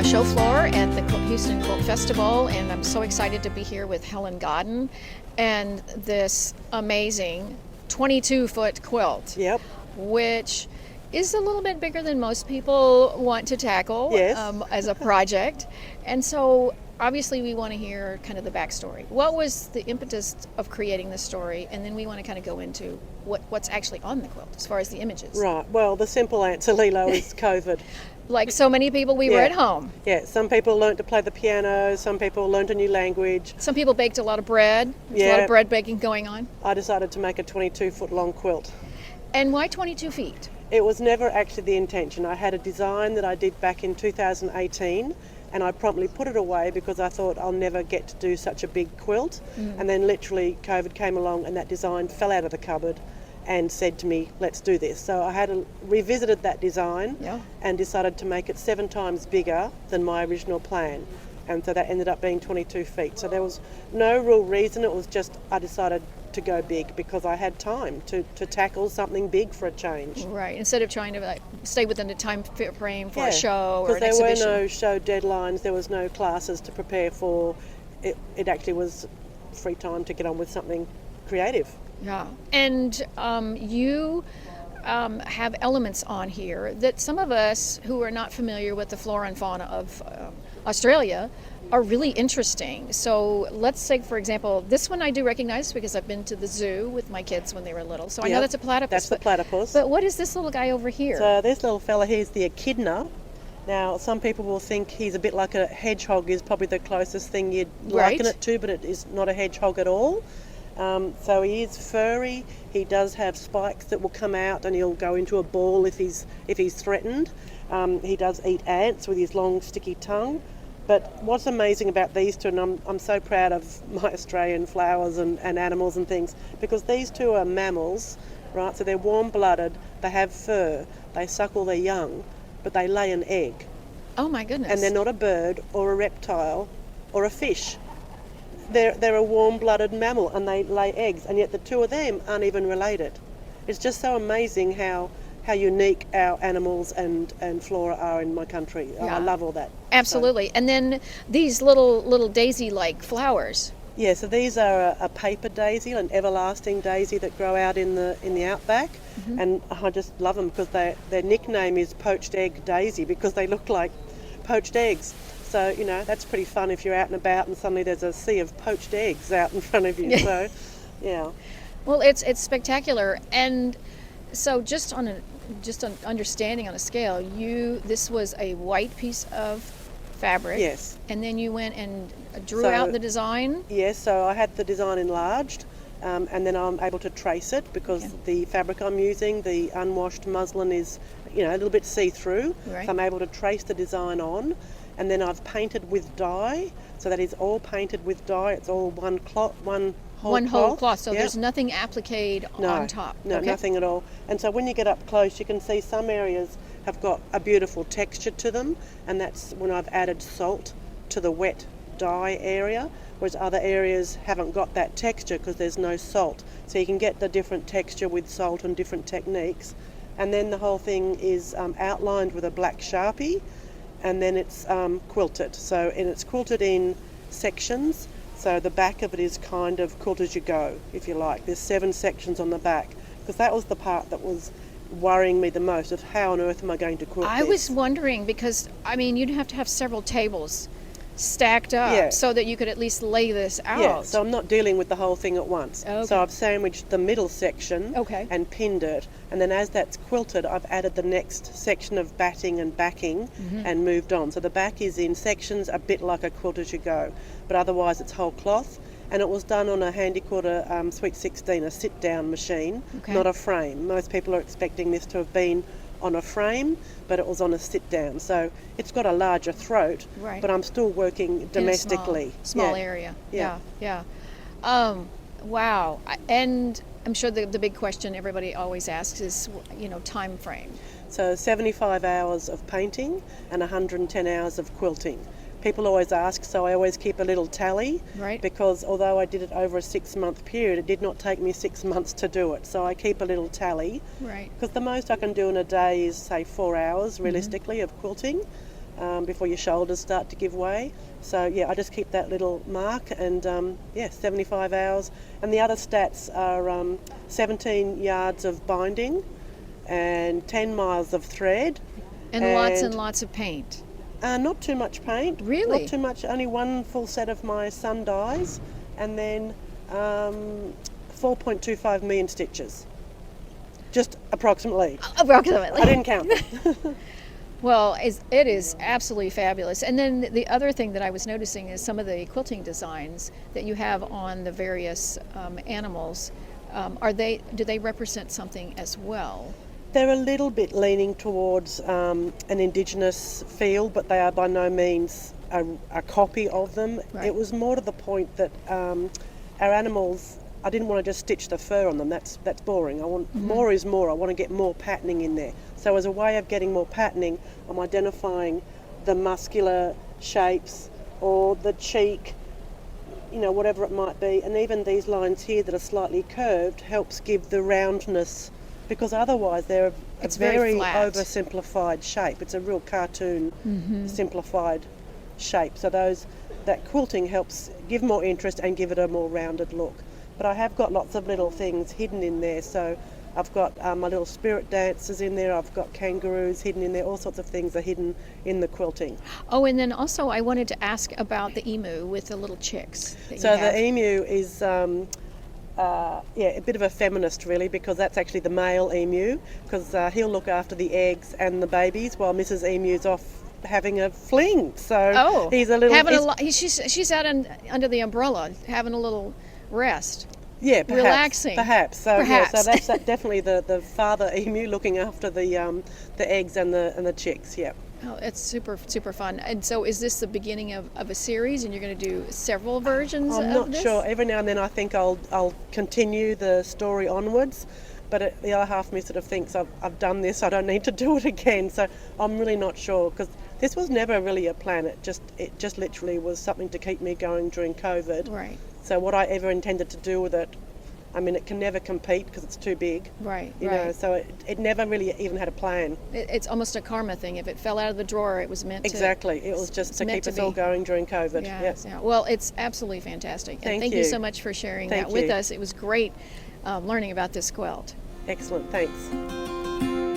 show floor at the Houston Quilt Festival, and I'm so excited to be here with Helen Godden and this amazing 22-foot quilt. Yep. Which is a little bit bigger than most people want to tackle. Yes. As a project. And so obviously we want to hear kind of the backstory. What was the impetus of creating this story? And then we want to kind of go into what's actually on the quilt as far as the images. Right. Well, the simple answer, Lilo, is COVID. Like so many people, we were at home. Yeah. Some people learned to play the piano. Some people learned a new language. Some people baked a lot of bread. There's a lot of bread baking going on. I decided to make a 22-foot long quilt. And why 22 feet? It was never actually the intention. I had a design that I did back in 2018, and I promptly put it away because I thought I'll never get to do such a big quilt. And then literally COVID came along and that design fell out of the cupboard and said to me, let's do this. So I had revisited that design and decided to make it 7 times bigger than my original plan. And so that ended up being 22 feet. So there was no real reason. It was just I decided to go big because I had time to tackle something big for a change. Right, instead of trying to stay within the time frame for a show or an exhibition. Because there were no show deadlines, there was no classes to prepare for. It actually was free time to get on with something creative. Yeah, and you have elements on here that some of us who are not familiar with the flora and fauna of Australia are really interesting. So let's say, for example, this one I do recognize because I've been to the zoo with my kids when they were little. So I know that's a platypus. That's the platypus. But what is this little guy over here? So this little fella here is the echidna. Now, some people will think he's a bit like a hedgehog, is probably the closest thing you'd liken it to, but it is not a hedgehog at all. So he is furry. He does have spikes that will come out and he'll go into a ball if he's threatened. He does eat ants with his long sticky tongue. But what's amazing about these two, and I'm so proud of my Australian flowers and animals and things, because these two are mammals, right? So they're warm-blooded, they have fur, they suckle their young, but they lay an egg. Oh my goodness. And they're not a bird or a reptile or a fish. They're a warm-blooded mammal and they lay eggs, and yet the two of them aren't even related. It's just so amazing how unique our animals and flora are in my country. I love all that. Absolutely. So. And then these little daisy-like flowers. Yeah, so these are a paper daisy, an everlasting daisy that grow out in the outback, and I just love them because their nickname is poached egg daisy because they look like poached eggs. So, that's pretty fun if you're out and about and suddenly there's a sea of poached eggs out in front of you. So, yeah. Well, it's spectacular. And so just on understanding on a scale, this was a white piece of fabric. Yes. And then you went and drew out the design? Yes, so I had the design enlarged and then I'm able to trace it because the fabric I'm using, the unwashed muslin, is a little bit see-through. Right. So I'm able to trace the design on. And then I've painted with dye, so that is all painted with dye. It's all one whole cloth. So there's nothing appliqued on top. No, nothing at all. And so when you get up close, you can see some areas have got a beautiful texture to them, and that's when I've added salt to the wet dye area, whereas other areas haven't got that texture because there's no salt. So you can get the different texture with salt and different techniques. And then the whole thing is outlined with a black Sharpie, and then it's quilted. And it's quilted in sections. So the back of it is kind of quilt as you go, if you like. There's 7 sections on the back, because that was the part that was worrying me the most, of how on earth am I going to quilt this? I was wondering because, you'd have to have several tables stacked up so that you could at least lay this out. Yeah, so I'm not dealing with the whole thing at once. Okay. So I've sandwiched the middle section and pinned it, and then as that's quilted, I've added the next section of batting and backing and moved on. So the back is in sections, a bit like a quilt as you go, but otherwise it's whole cloth. And it was done on a Handy Quarter Sweet 16, a sit-down machine, not a frame. Most people are expecting this to have been on a frame, but it was on a sit-down. So it's got a larger throat, but I'm still working domestically. In a small area. Yeah. Wow. And I'm sure the big question everybody always asks is, time frame. So 75 hours of painting and 110 hours of quilting. People always ask, so I always keep a little tally, because although I did it over a 6-month period, it did not take me 6 months to do it. So I keep a little tally, because the most I can do in a day is, say, 4 hours, realistically, of quilting. before your shoulders start to give way. So yeah, I just keep that little mark, and 75 hours. And the other stats are 17 yards of binding and 10 miles of thread. And lots of paint. Not too much paint. Really? Not too much. Only one full set of my sun dyes, and then 4.25 million stitches. Just approximately. Approximately. I didn't count them. Well, it is absolutely fabulous. And then the other thing that I was noticing is some of the quilting designs that you have on the various animals. Do they represent something as well? They're a little bit leaning towards an Indigenous feel, but they are by no means a copy of them. Right. It was more to the point that our animals, I didn't want to just stitch the fur on them. That's boring. I want more is more. I want to get more patterning in there. So as a way of getting more patterning, I'm identifying the muscular shapes or the cheek, whatever it might be. And even these lines here that are slightly curved helps give the roundness, because otherwise they're a very flat. oversimplified shape. It's a real cartoon simplified shape. So that quilting helps give more interest and give it a more rounded look. But I have got lots of little things hidden in there. So I've got my little spirit dancers in there. I've got kangaroos hidden in there. All sorts of things are hidden in the quilting. Oh, and then also I wanted to ask about the emu with the little chicks that So you have. the emu is a bit of a feminist really, because that's actually the male emu, because he'll look after the eggs and the babies while Mrs. Emu's off having a fling. So he's a little... she's out under the umbrella having a little rest. Yeah, perhaps, relaxing. Perhaps. So perhaps. Yeah, so that's definitely the father emu looking after the eggs and the chicks. Yeah. Oh, it's super fun. And so is this the beginning of a series, and you're going to do several versions I'm of not this? sure. Every now and then I think I'll continue the story onwards, but the other half of me sort of thinks I've done this, I don't need to do it again. So I'm really not sure, because this was never really a plan. It just literally was something to keep me going during COVID. Right. So what I ever intended to do with it, I mean, it can never compete because it's too big. Right. You know, so it never really even had a plan. It's almost a karma thing. If it fell out of the drawer, it was meant to. Exactly. It was just to keep us all going during COVID. Yeah. Yes. Yeah. Well, it's absolutely fantastic. Thank you you so much for sharing that with us. It was great learning about this quilt. Excellent. Thanks.